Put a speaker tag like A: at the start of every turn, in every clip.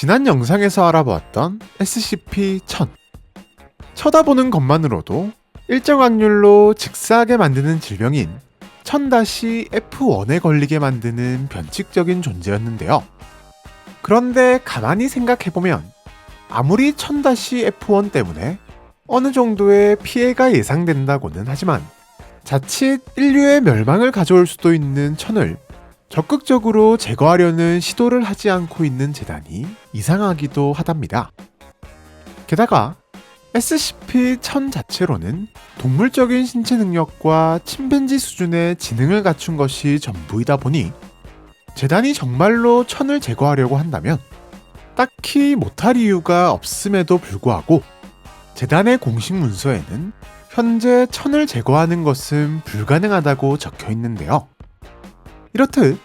A: 지난 영상에서 알아보았던 SCP-1000. 쳐다보는 것만으로도 일정 확률로 즉사하게 만드는 질병인 1000-F1에 걸리게 만드는 변칙적인 존재였는데요. 그런데 가만히 생각해보면 아무리 1000-F1 때문에 어느 정도의 피해가 예상된다고는 하지만 자칫 인류의 멸망을 가져올 수도 있는 1000을 적극적으로 제거하려는 시도를 하지 않고 있는 재단이 이상하기도 하답니다. 게다가 SCP-1000 자체로는 동물적인 신체 능력과 침팬지 수준의 지능을 갖춘 것이 전부이다 보니 재단이 정말로 1000을 제거하려고 한다면 딱히 못할 이유가 없음에도 불구하고 재단의 공식 문서에는 현재 1000을 제거하는 것은 불가능하다고 적혀 있는데요. 이렇듯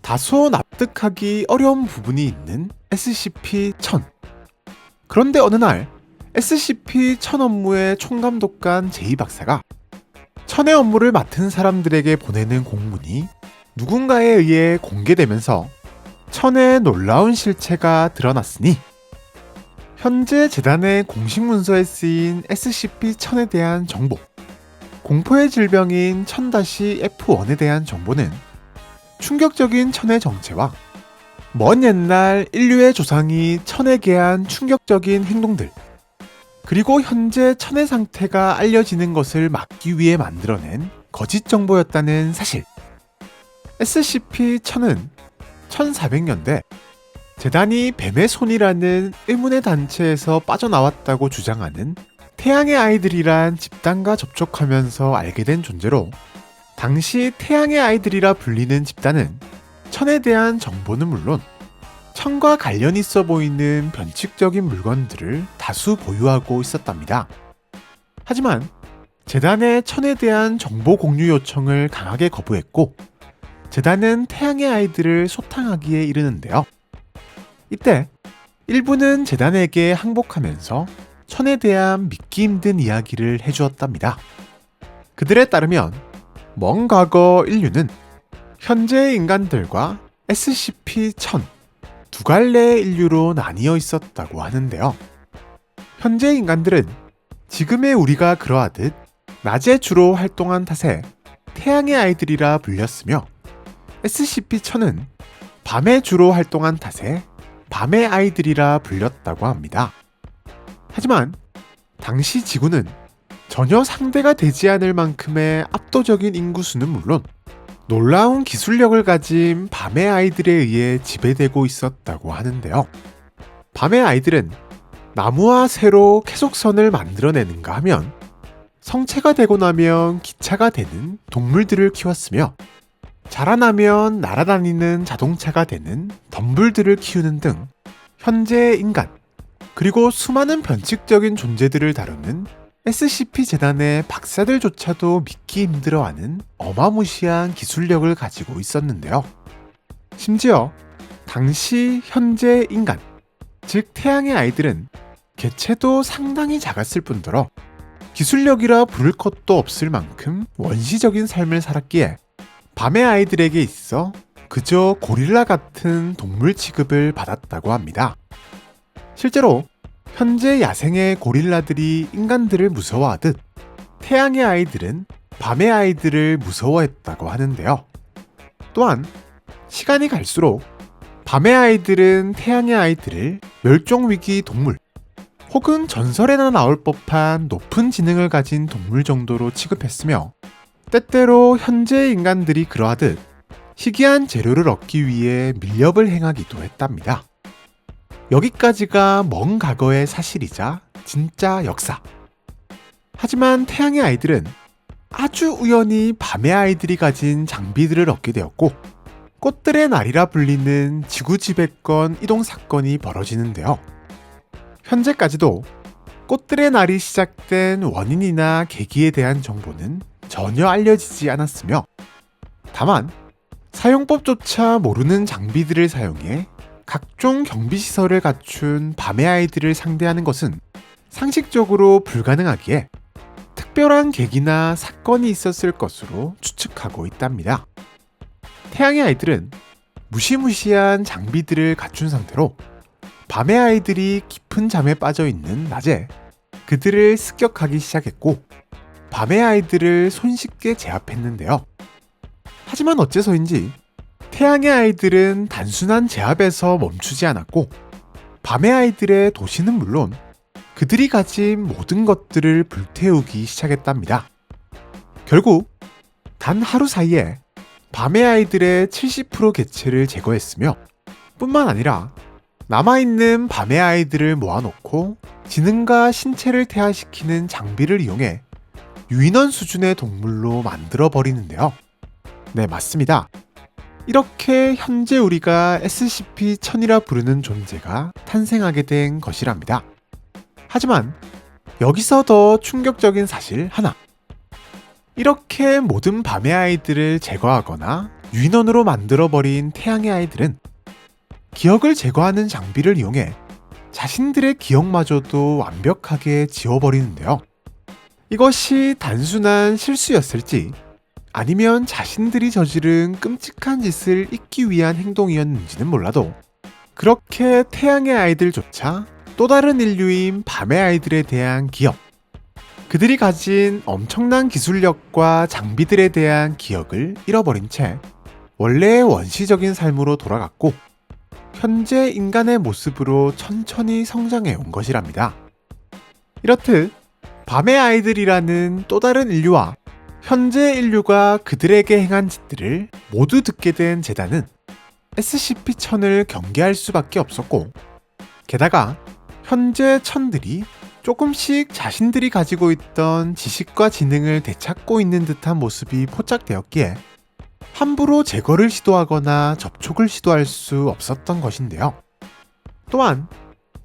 A: 다소 납득하기 어려운 부분이 있는 SCP-1000. 그런데 어느 날 SCP-1000 업무의 총감독관 제이 박사가 1000의 업무를 맡은 사람들에게 보내는 공문이 누군가에 의해 공개되면서 1000의 놀라운 실체가 드러났으니 현재 재단의 공식 문서에 쓰인 SCP-1000에 대한 정보, 공포의 질병인 1000-F1에 대한 정보는 충격적인 1000의 정체와 먼 옛날 인류의 조상이 1000에게 한 충격적인 행동들, 그리고 현재 1000의 상태가 알려지는 것을 막기 위해 만들어낸 거짓 정보였다는 사실. SCP-1000은 1400년대 재단이 뱀의 손이라는 의문의 단체에서 빠져나왔다고 주장하는 태양의 아이들이란 집단과 접촉하면서 알게 된 존재로, 당시 태양의 아이들이라 불리는 집단은 1000에 대한 정보는 물론 1000과 관련 있어 보이는 변칙적인 물건들을 다수 보유하고 있었답니다. 하지만 재단의 1000에 대한 정보 공유 요청을 강하게 거부했고 재단은 태양의 아이들을 소탕하기에 이르는데요. 이때 일부는 재단에게 항복하면서 1000에 대한 믿기 힘든 이야기를 해주었답니다. 그들에 따르면 먼 과거 인류는 현재의 인간들과 SCP-1000 두 갈래의 인류로 나뉘어 있었다고 하는데요. 현재 인간들은 지금의 우리가 그러하듯 낮에 주로 활동한 탓에 태양의 아이들이라 불렸으며 SCP-1000은 밤에 주로 활동한 탓에 밤의 아이들이라 불렸다고 합니다. 하지만 당시 지구는 전혀 상대가 되지 않을 만큼의 압도적인 인구수는 물론 놀라운 기술력을 가진 밤의 아이들에 의해 지배되고 있었다고 하는데요. 밤의 아이들은 나무와 새로 계속선을 만들어내는가 하면 성체가 되고 나면 기차가 되는 동물들을 키웠으며 자라나면 날아다니는 자동차가 되는 덤불들을 키우는 등 현재의 인간, 그리고 수많은 변칙적인 존재들을 다루는 SCP 재단의 박사들조차도 믿기 힘들어하는 어마무시한 기술력을 가지고 있었는데요. 심지어 당시 현재 인간, 즉 태양의 아이들은 개체도 상당히 작았을 뿐더러 기술력이라 부를 것도 없을 만큼 원시적인 삶을 살았기에 밤의 아이들에게 있어 그저 고릴라 같은 동물 취급을 받았다고 합니다. 실제로 현재 야생의 고릴라들이 인간들을 무서워하듯 태양의 아이들은 밤의 아이들을 무서워했다고 하는데요. 또한 시간이 갈수록 밤의 아이들은 태양의 아이들을 멸종위기 동물 혹은 전설에나 나올 법한 높은 지능을 가진 동물 정도로 취급했으며 때때로 현재 인간들이 그러하듯 희귀한 재료를 얻기 위해 밀렵을 행하기도 했답니다. 여기까지가 먼 과거의 사실이자 진짜 역사. 하지만 태양의 아이들은 아주 우연히 밤의 아이들이 가진 장비들을 얻게 되었고 꽃들의 날이라 불리는 지구 지배권 이동 사건이 벌어지는데요. 현재까지도 꽃들의 날이 시작된 원인이나 계기에 대한 정보는 전혀 알려지지 않았으며 다만 사용법조차 모르는 장비들을 사용해 각종 경비시설을 갖춘 밤의 아이들을 상대하는 것은 상식적으로 불가능하기에 특별한 계기나 사건이 있었을 것으로 추측하고 있답니다. 태양의 아이들은 무시무시한 장비들을 갖춘 상태로 밤의 아이들이 깊은 잠에 빠져 있는 낮에 그들을 습격하기 시작했고 밤의 아이들을 손쉽게 제압했는데요. 하지만 어째서인지 태양의 아이들은 단순한 제압에서 멈추지 않았고 밤의 아이들의 도시는 물론 그들이 가진 모든 것들을 불태우기 시작했답니다. 결국 단 하루 사이에 밤의 아이들의 70% 개체를 제거했으며 뿐만 아니라 남아있는 밤의 아이들을 모아놓고 지능과 신체를 퇴화시키는 장비를 이용해 유인원 수준의 동물로 만들어버리는데요. 네, 맞습니다. 이렇게 현재 우리가 SCP-1000이라 부르는 존재가 탄생하게 된 것이랍니다. 하지만 여기서 더 충격적인 사실 하나. 이렇게 모든 밤의 아이들을 제거하거나 유인원으로 만들어버린 태양의 아이들은 기억을 제거하는 장비를 이용해 자신들의 기억마저도 완벽하게 지워버리는데요. 이것이 단순한 실수였을지 아니면 자신들이 저지른 끔찍한 짓을 잊기 위한 행동이었는지는 몰라도 그렇게 태양의 아이들조차 또 다른 인류인 밤의 아이들에 대한 기억, 그들이 가진 엄청난 기술력과 장비들에 대한 기억을 잃어버린 채 원래의 원시적인 삶으로 돌아갔고 현재 인간의 모습으로 천천히 성장해 온 것이랍니다. 이렇듯 밤의 아이들이라는 또 다른 인류와 현재 인류가 그들에게 행한 짓들을 모두 듣게 된 재단은 SCP-1000을 경계할 수밖에 없었고 게다가 현재 천들이 조금씩 자신들이 가지고 있던 지식과 지능을 되찾고 있는 듯한 모습이 포착되었기에 함부로 제거를 시도하거나 접촉을 시도할 수 없었던 것인데요. 또한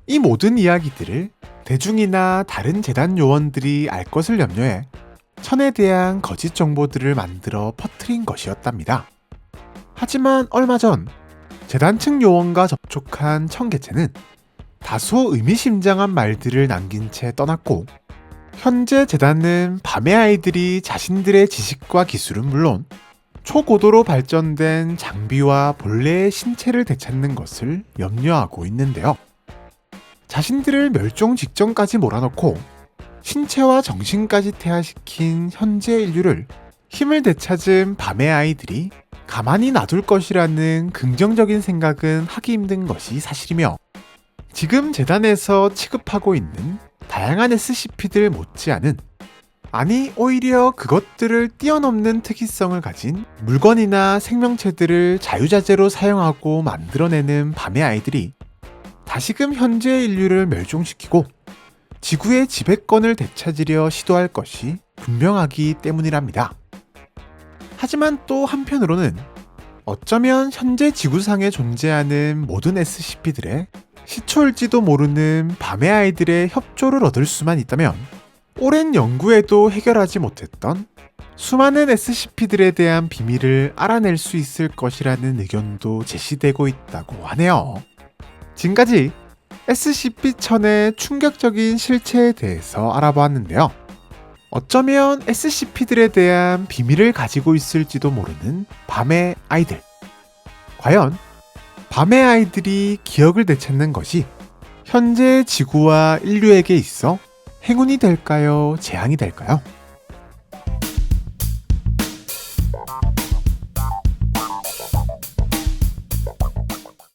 A: 이 모든 이야기들을 대중이나 다른 재단 요원들이 알 것을 염려해 천에 대한 거짓 정보들을 만들어 퍼뜨린 것이었답니다. 하지만 얼마 전 재단 측 요원과 접촉한 천 개체는 다소 의미심장한 말들을 남긴 채 떠났고 현재 재단은 밤의 아이들이 자신들의 지식과 기술은 물론 초고도로 발전된 장비와 본래의 신체를 되찾는 것을 염려하고 있는데요. 자신들을 멸종 직전까지 몰아넣고 신체와 정신까지 퇴화시킨 현재 인류를 힘을 되찾은 밤의 아이들이 가만히 놔둘 것이라는 긍정적인 생각은 하기 힘든 것이 사실이며 지금 재단에서 취급하고 있는 다양한 SCP들 못지않은 아니 오히려 그것들을 뛰어넘는 특이성을 가진 물건이나 생명체들을 자유자재로 사용하고 만들어내는 밤의 아이들이 다시금 현재 인류를 멸종시키고 지구의 지배권을 되찾으려 시도할 것이 분명하기 때문이랍니다. 하지만 또 한편으로는 어쩌면 현재 지구상에 존재하는 모든 SCP들의 시초일지도 모르는 밤의 아이들의 협조를 얻을 수만 있다면 오랜 연구에도 해결하지 못했던 수많은 SCP들에 대한 비밀을 알아낼 수 있을 것이라는 의견도 제시되고 있다고 하네요. 지금까지 SCP-1000의 충격적인 실체에 대해서 알아보았는데요. 어쩌면 SCP들에 대한 비밀을 가지고 있을지도 모르는 밤의 아이들. 과연 밤의 아이들이 기억을 되찾는 것이 현재 지구와 인류에게 있어 행운이 될까요? 재앙이 될까요?